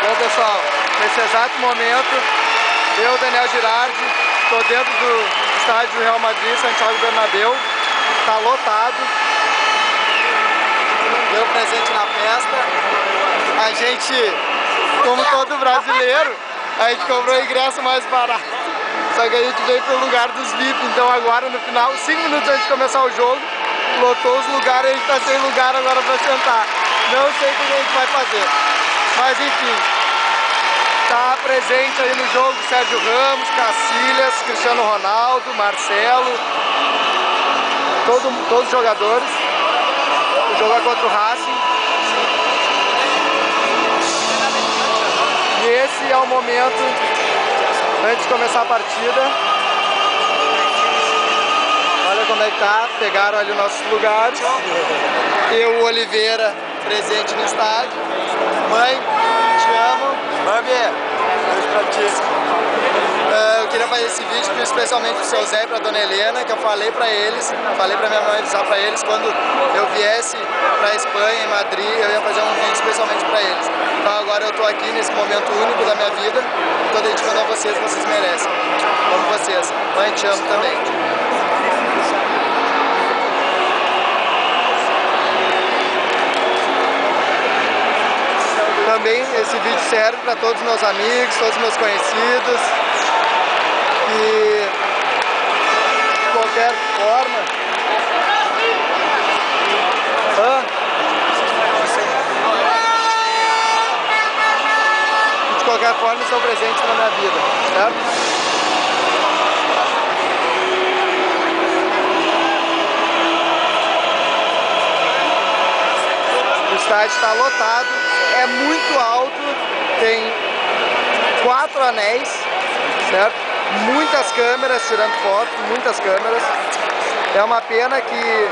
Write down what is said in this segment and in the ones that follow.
Bom, pessoal, nesse exato momento, eu, Daniel Girardi, estou dentro do estádio do Real Madrid, Santiago Bernabéu, está lotado. Deu presente na festa. A gente, como todo brasileiro, a gente comprou o ingresso mais barato. Só que a gente veio pro lugar dos VIP, então agora no final, 5 minutos antes de começar o jogo, lotou os lugares e a gente tá sem lugar agora para sentar. Não sei o que a gente vai fazer. Mas enfim, tá presente aí no jogo Sérgio Ramos, Cacilhas, Cristiano Ronaldo, Marcelo, todos os jogadores. O jogo é contra o Racing. E esse é o momento antes de começar a partida. Olha como é que tá, pegaram ali nossos lugares. E o Oliveira presente no estádio. Mãe, te amo. Mami, beijo pra ti. Eu queria fazer esse vídeo especialmente pro seu Zé e pra dona Helena, que eu falei pra eles, falei pra minha mãe avisar pra eles quando eu viesse pra Espanha, em Madrid, eu ia fazer um vídeo especialmente pra eles. Então agora eu tô aqui nesse momento único da minha vida, tô dedicando a vocês, vocês merecem. Amo vocês. Mãe, te amo também. Também esse vídeo serve para todos os meus amigos, todos os meus conhecidos, e de qualquer forma, são presentes na minha vida, certo? O estádio está lotado, é muito alto, tem 4 anéis, certo? Muitas câmeras tirando foto, muitas câmeras. É uma pena que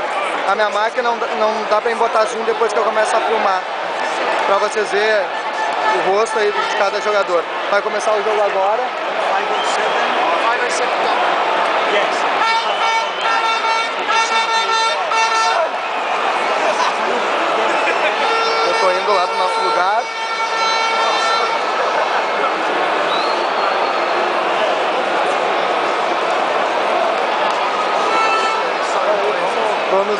a minha máquina não dá pra botar zoom depois que eu começo a filmar, pra vocês verem o rosto aí de cada jogador. Vai começar o jogo agora. Eu tô indo lá do nosso lugar. Vamos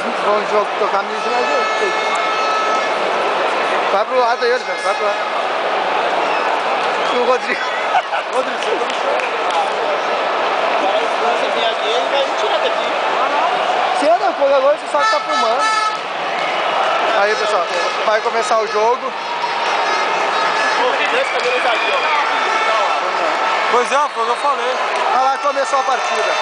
tocar música na gente. Vai pro lado aí, Oliveira, vai pro lado. E o Rodrigo. Rodrigo, você tá no chão. Se vier aqui, ele vai me tirar daqui. Cedo, porque agora você só que tá filmando. Aí, pessoal, vai começar o jogo. Pois é, foi o que eu falei. Olha lá, começou a partida.